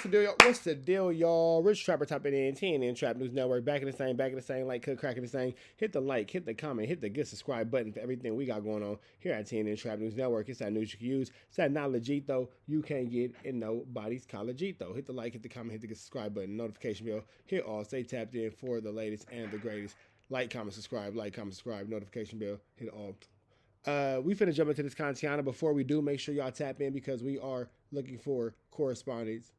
What's the deal, y'all? Rich Trapper tapping in TNN Trap News Network. Back in the same, like cook cracking the same. Hit the like, hit the comment, hit the good subscribe button for everything we got going on here at TNN Trap News Network. It's that news you can use. It's that knowledgeito you can't get in nobody's collegeito. Hit the like, hit the comment, hit the good subscribe button, notification bell. Hit all. Stay tapped in for the latest and the greatest. Like, comment, subscribe, notification bell. Hit all. We finna jump into this Kantiana. Before we do, make sure y'all tap in because we are looking for correspondents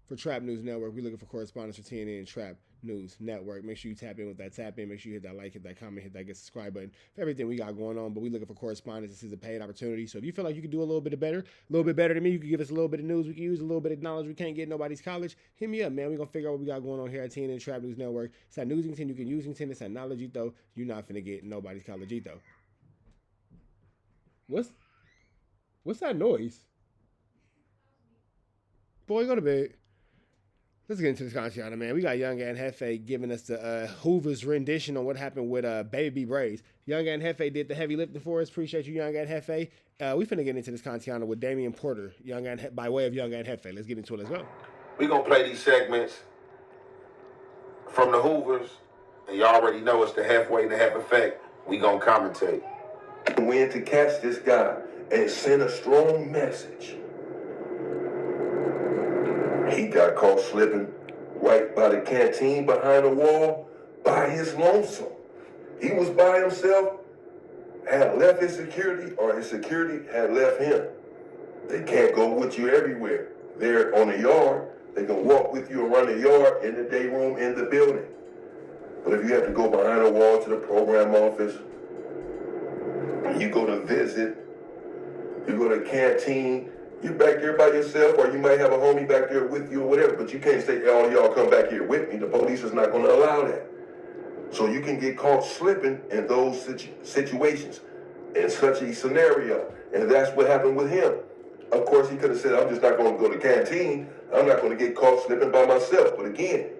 for Trap News Network. We're looking for correspondents for TNN Trap News Network. Make sure you tap in with that tap in. Make sure you hit that like, hit that comment, hit that get subscribe button for everything we got going on. But we're looking for correspondents. This is a paid opportunity. So if you feel like you can do a little bit better than me, you can give us a little bit of news. We can use a little bit of knowledge. We can't get nobody's college. Hit me up, man. We're gonna figure out what we got going on here at TNN Trap News Network. It's that Newsington. You can Usington. It's that knowledgeito. You're not finna get nobody's collegeito. What's that noise? Boy, go to bed. Let's get into this Kantiana, man. We got Young and Hefe giving us the Hoover's rendition on what happened with Baby B Brazy. Young and Hefe did the heavy lifting for us. Appreciate you, Young and Hefe. We finna get into this Kantiana with Damian Porter, by way of Young and Hefe. Let's get into it. Let's go. We're going to play these segments from the Hoovers, and you already know it's the halfway and the half effect. We going to commentate. Went to catch this guy and send a strong message. He got caught slipping right by the canteen behind the wall by his lonesome. He was by himself, had left his security, or his security had left him. They can't go with you everywhere. They're on the yard. They can walk with you around the yard, in the day room, in the building. But if you have to go behind the wall to the program office, you go to visit, you go to the canteen, you're back there by yourself, or you might have a homie back there with you or whatever, but you can't say, all y'all come back here with me. The police is not going to allow that. So you can get caught slipping in those situations, in such a scenario. And that's what happened with him. Of course, he could have said, I'm just not going to go to the canteen. I'm not going to get caught slipping by myself. But again,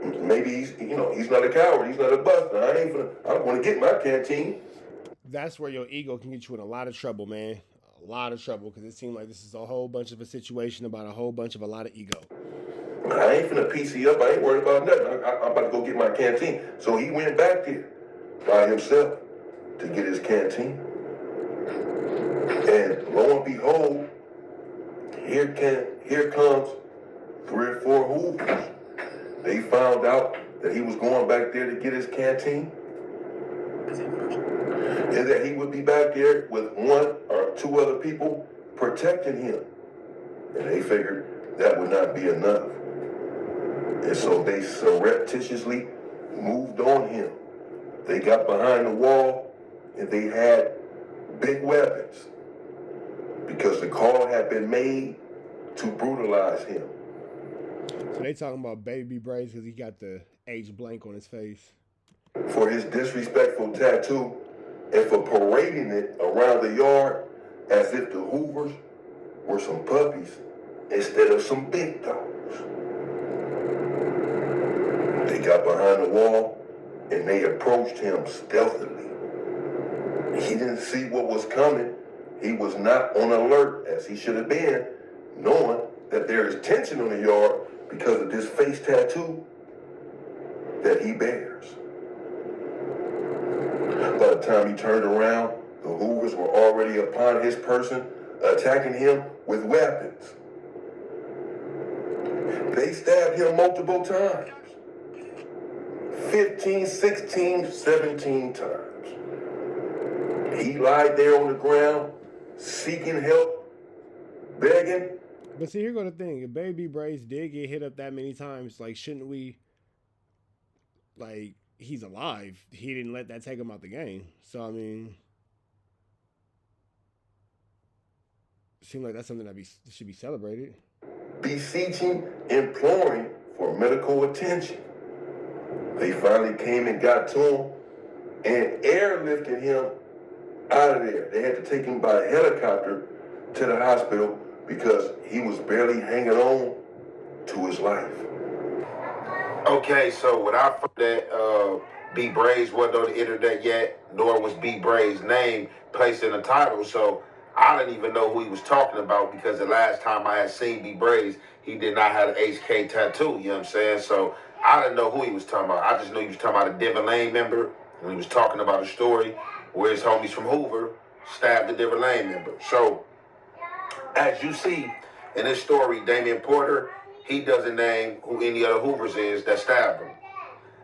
maybe he's not a coward. He's not a buster. I'm going to get my canteen. That's where your ego can get you in a lot of trouble, man. A lot of trouble, because it seemed like this is a whole bunch of a situation about a lot of ego. I ain't finna PC up. I ain't worried about nothing. I'm about to go get my canteen. So he went back there by himself to get his canteen. And lo and behold, here comes 3 or 4 Hoovers. They found out that he was going back there to get his canteen, and that he would be back there with 1 or 2 other people protecting him. And they figured that would not be enough. And so they surreptitiously moved on him. They got behind the wall and they had big weapons because the call had been made to brutalize him. So they talking about Baby B Brazy because he got the H blank on his face. For his disrespectful tattoo and for parading it around the yard as if the Hoovers were some puppies instead of some big dogs. They got behind the wall and they approached him stealthily. He didn't see what was coming. He was not on alert as he should have been, knowing that there is tension on the yard because of this face tattoo that he bears. By the time he turned around, the Hoovers were already upon his person, attacking him with weapons. They stabbed him multiple times. 15, 16, 17 times. He lied there on the ground, seeking help, begging. But see, here go the thing. If Baby Brazy did get hit up that many times, like, shouldn't we, like, he's alive. He didn't let that take him out the game. So, I mean, it seems like that's something that should be celebrated. Beseeching, imploring for medical attention. They finally came and got to him and airlifted him out of there. They had to take him by helicopter to the hospital because he was barely hanging on to his life. Okay, so without that, B Brazy wasn't on the internet yet, nor was B Brazy's name placed in the title. So I didn't even know who he was talking about because the last time I had seen B Brazy, he did not have an HK tattoo, you know what I'm saying? So I didn't know who he was talking about. I just knew he was talking about a Denver Lane member when he was talking about a story where his homies from Hoover stabbed a Denver Lane member. So as you see in this story, Damian Porter, he doesn't name who any other Hoovers is that stabbed him.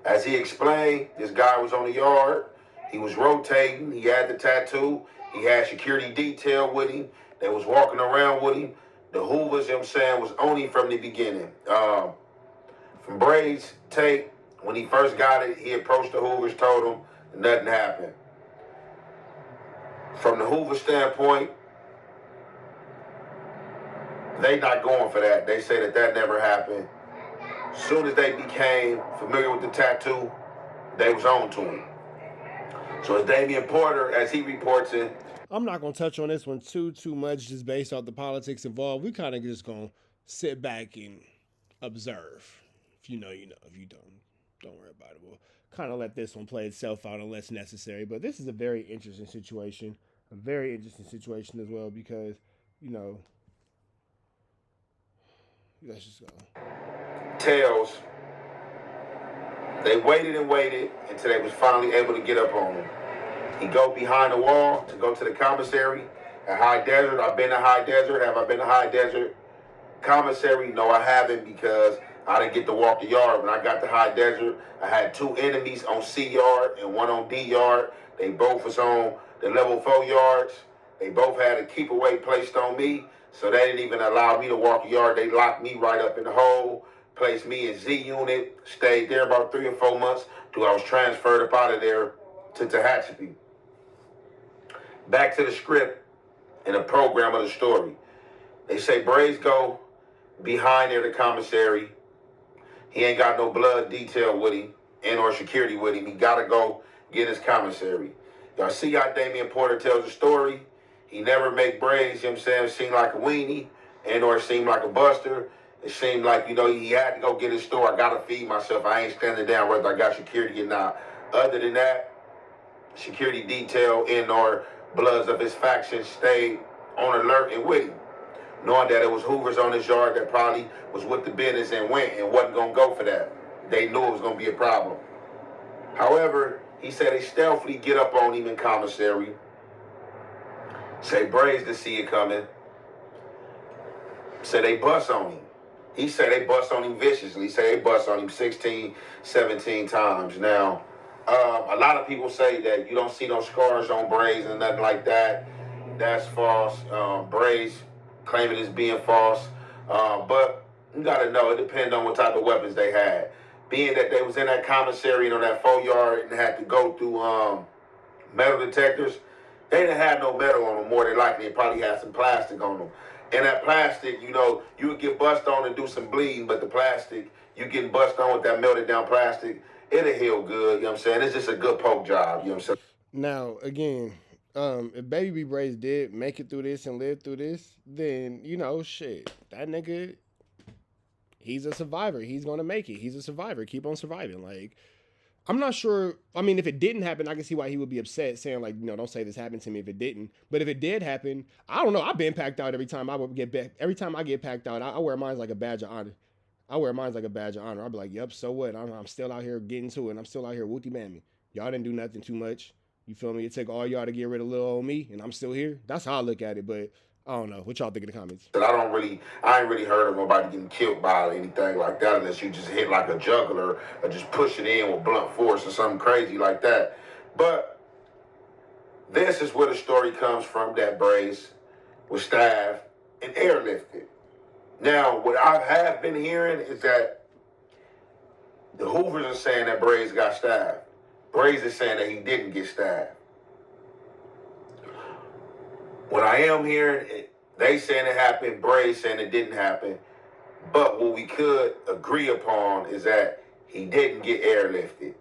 As he explained, this guy was on the yard. He was rotating. He had the tattoo. He had security detail with him. They was walking around with him. The Hoovers, you know what I'm saying, was on him from the beginning. From Brazy's tape, when he first got it, he approached the Hoovers, told them nothing happened. From the Hoover standpoint, they not going for that. They say that never happened. As soon as they became familiar with the tattoo, they was on to him. So as Damian Porter, as he reports it, I'm not gonna touch on this one too much, just based off the politics involved. We kind of just gonna sit back and observe. If you know, you know. If you don't worry about it. We'll kind of let this one play itself out unless necessary. But this is a very interesting situation, as well, because you know, let's just go. Tells they waited and waited until they was finally able to get up on him. He go behind the wall to go to the commissary at High Desert. I've been to High Desert. Have I been to High Desert commissary? No, I haven't, because I didn't get to walk the yard. When I got to High Desert, I had two enemies on C yard and one on D yard. They both was on the level 4 yards. They both had a keep away placed on me, so they didn't even allow me to walk the yard. They locked me right up in the hole, placed me in Z unit, stayed there about 3 or 4 months till I was transferred up out of there to Tehachapi. Back to the script and the program of the story. They say Brazy go behind there, the commissary. He ain't got no blood detail with him and or security with him. He gotta go get his commissary. Y'all see how Damian Porter tells the story. He never make Brazy, you know what I'm saying, seem like a weenie and or seem like a buster. It seemed like, you know, he had to go get his store. I gotta feed myself. I ain't standing down whether I got security or not. Other than that, security detail and or bloods of his faction stayed on alert and with him, knowing that it was Hoovers on his yard that probably was with the business and went and wasn't going to go for that. They knew it was going to be a problem. However, he said they stealthily get up on him in commissary, say Brazy to see it coming, say they bust on him. He said they bust on him viciously. He said they bust on him 16, 17 times. Now, a lot of people say that you don't see no scars on Brazy and nothing like that. That's false. Brazy claiming it's being false. But you got to know, it depends on what type of weapons they had. Being that they was in that commissary and on that 4 yard and had to go through metal detectors, they didn't have no metal on them. More than likely, they probably had some plastic on them. And that plastic, you know, you would get bust on and do some bleeding, but the plastic, you getting bust on with that melted down plastic, it'll heal good, you know what I'm saying? It's just a good poke job, you know what I'm saying? Now, again, if Baby B Brazy did make it through this and live through this, then, you know, shit, that nigga, he's a survivor. He's going to make it. He's a survivor. Keep on surviving. Like, I'm not sure. I mean, if it didn't happen, I can see why he would be upset, saying, like, you know, don't say this happened to me if it didn't. But if it did happen, I don't know. I've been packed out every time I would get back. Every time I get packed out, I wear mine like a badge of honor. I'll be like, yep, so what? I'm still out here getting to it. And I'm still out here wooty mammy. Y'all didn't do nothing too much. You feel me? It took all y'all to get rid of little old me, and I'm still here. That's how I look at it, but I don't know. What y'all think in the comments? I ain't really heard of nobody getting killed by anything like that unless you just hit like a juggler or just push it in with blunt force or something crazy like that. But this is where the story comes from, that Brazy was stabbed and airlifted. Now, what I have been hearing is that the Hoovers are saying that Brazy got stabbed. Brazy is saying that he didn't get stabbed. What I am hearing, they saying it happened, Brazy saying it didn't happen. But what we could agree upon is that he didn't get airlifted.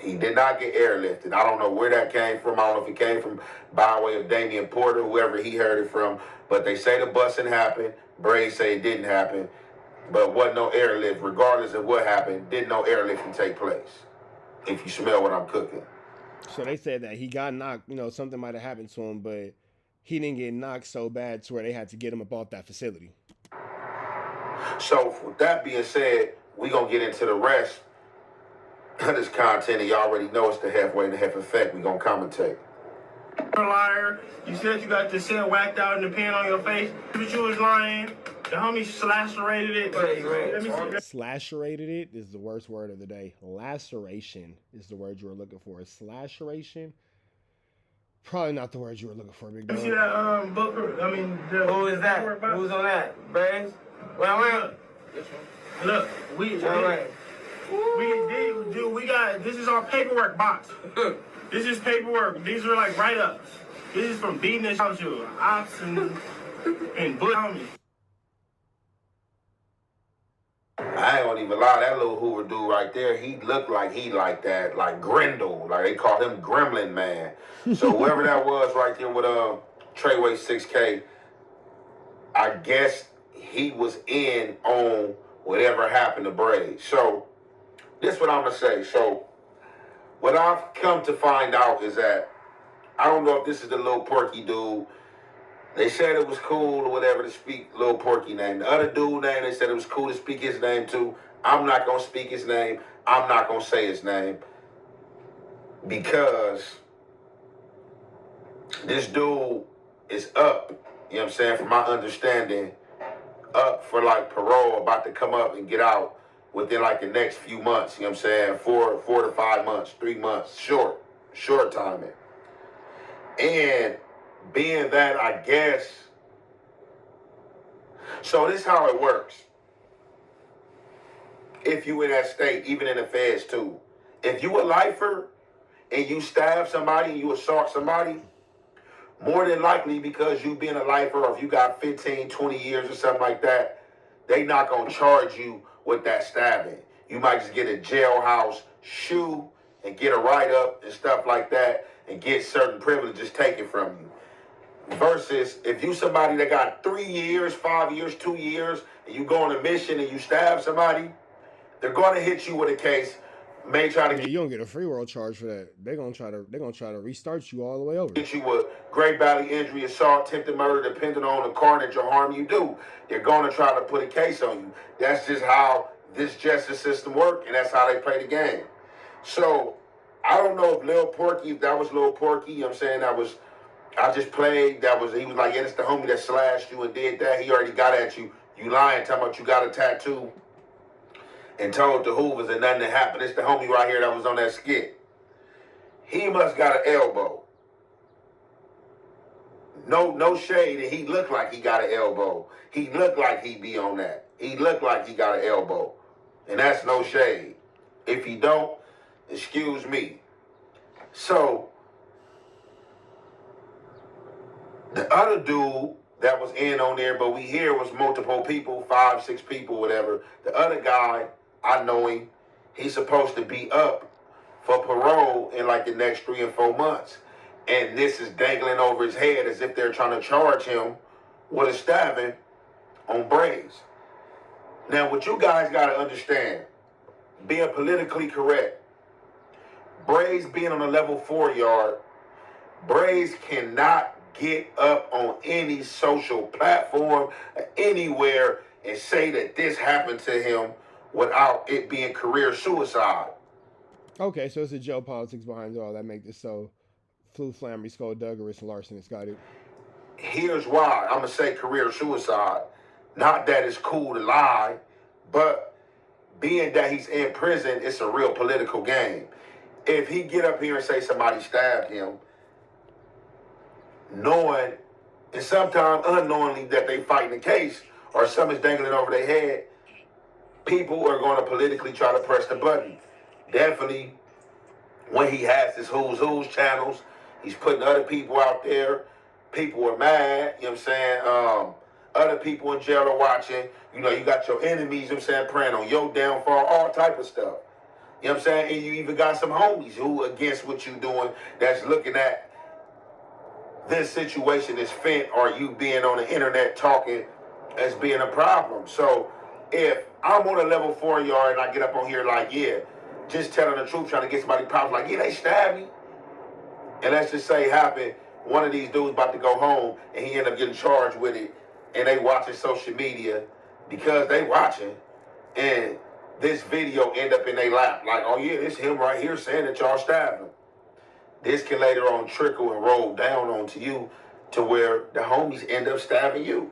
He did not get airlifted. I don't know where that came from. I don't know if it came from by way of Damian Porter, whoever he heard it from. But they say the busting happened. Brazy say it didn't happen. But wasn't no airlift. Regardless of what happened, didn't no airlifting take place. If you smell what I'm cooking. So they said that he got knocked, you know, something might have happened to him, but he didn't get knocked so bad to where they had to get him up off that facility. So with that being said, we gonna get into the rest of this content, and y'all already know it's the halfway and the half effect. We gonna commentate. You're a liar. You said you got the shit whacked out in the pen on your face. But you was lying. The homie lacerated it. Let me see. Lacerated it is the worst word of the day. Laceration is the word you were looking for. Slaceration? Probably not the word you were looking for, big dog. You see that book? I mean, who is that? Who's on that? Brazy? Well, look, we got, this is our paperwork box. This is paperwork. These are like write-ups. This is from beating the house you, ops and bull homies. I ain't gonna even lie, that little Hoover dude right there, he looked like he like that, like Grendel, like they call him Gremlin Man. So whoever that was right there with Treyway 6K, I guess he was in on whatever happened to Brazy. So this is what I'm gonna say. So what I've come to find out is that I don't know if this is the little Porky dude. They said it was cool or whatever to speak Lil Porky name. The other dude name, they said it was cool to speak his name too. I'm not going to speak his name. I'm not going to say his name. Because this dude is up, you know what I'm saying, from my understanding, up for like parole, about to come up and get out within like the next few months, you know what I'm saying, 4 to 5 months, 3 months, short timing. And being that, I guess, so this is how it works. If you in that state, even in the feds too, if you a lifer and you stab somebody and you assault somebody, more than likely because you being a lifer, or if you got 15, 20 years or something like that, they not gonna charge you with that stabbing. You might just get a jailhouse shoe and get a write-up and stuff like that and get certain privileges taken from you. Versus if you somebody that got 3 years, 5 years, 2 years, and you go on a mission and you stab somebody, they're gonna hit you with a case. May try to Yeah, you don't get a free world charge for that. They're gonna try to restart you all the way over. Get you with great bodily injury, assault, attempted murder, depending on the carnage or harm you do. They're gonna try to put a case on you. That's just how this justice system works, and that's how they play the game. So I don't know if Lil Porky, if that was Lil Porky, you know what I'm saying, I just played, he was like, yeah, it's the homie that slashed you and did that. He already got at you. You lying, talking about you got a tattoo and told the Hoovers and nothing happened. It's the homie right here that was on that skit. He must got an elbow. No shade, and he looked like he got an elbow. He looked like he be on that. He looked like he got an elbow. And that's no shade. If he don't, excuse me. So the other dude that was in on there, but we hear was multiple people, 5, 6 people, whatever. The other guy, I know him. He's supposed to be up for parole in like the next 3 or 4 months. And this is dangling over his head as if they're trying to charge him with a stabbing on Brazy. Now, what you guys got to understand, being politically correct, Brazy being on a level 4 yard, Brazy cannot get up on any social platform anywhere and say that this happened to him without it being career suicide. Okay, so it's the geopolitics behind all that make this so flu, flammery, skullduggerous, and larcenous. Got it. Here's why I'm gonna say career suicide. Not that it's cool to lie, but being that he's in prison, it's a real political game. If he get up here and say somebody stabbed him, knowing and sometimes unknowingly that they fighting the case or something's dangling over their head, people are going to politically try to press the button. Definitely when he has his Who's channels, he's putting other people out there. People are mad, you know what I'm saying? Other people in jail are watching. You know, you got your enemies, you know what I'm saying, praying on your downfall, all type of stuff. You know what I'm saying? And you even got some homies who against what you doing that's looking at this situation is fit or you being on the internet talking as being a problem. So if I'm on a level 4 yard and I get up on here like, yeah, just telling the truth, trying to get somebody problems, like, yeah, they stabbed me. And let's just say it happened one of these dudes about to go home and he ended up getting charged with it, and they watching social media because they watching, and this video end up in their lap. Like, oh yeah, this him right here saying that y'all stabbed him. This can later on trickle and roll down onto you to where the homies end up stabbing you.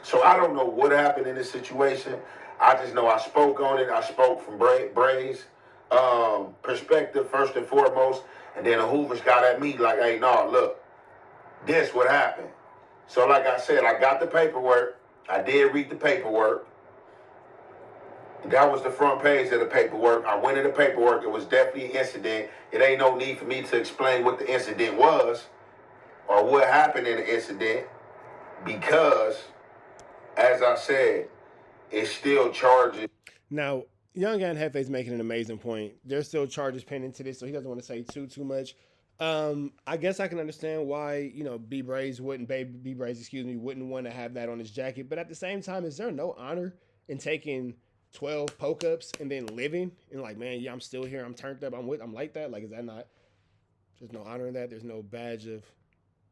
So I don't know what happened in this situation. I just know I spoke on it. I spoke from Bray's perspective first and foremost, and then the Hoovers got at me like, hey, no, look, this what happened. So like I said, I got the paperwork. I did read the paperwork. That was the front page of the paperwork. I went in the paperwork. It was definitely an incident. It ain't no need for me to explain what the incident was or what happened in the incident because, as I said, it's still charges. Now, Young and Hefe's making an amazing point. There's still charges pending to this, so he doesn't want to say too much. I guess I can understand why, B Brazy Baby B Brazy, wouldn't want to have that on his jacket. But at the same time, is there no honor in taking 12 poke ups and then living and like, man, yeah, I'm still here, I'm turned up, I'm like that? Like, is that not, there's no honor in that? There's no badge of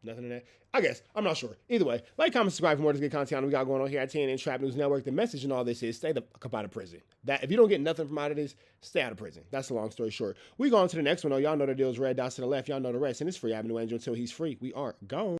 nothing in that? I guess. I'm not sure. Either way, like, comment, subscribe for more of this good content we got going on here at TNN Trap News Network. The message in all this is stay the fuck up out of prison. That if you don't get nothing from out of this, stay out of prison. That's the long story short. We go on to the next one. Oh, y'all know the deal is red dots to the left. Y'all know the rest. And it's Free Avenue Angel until he's free. We are gone.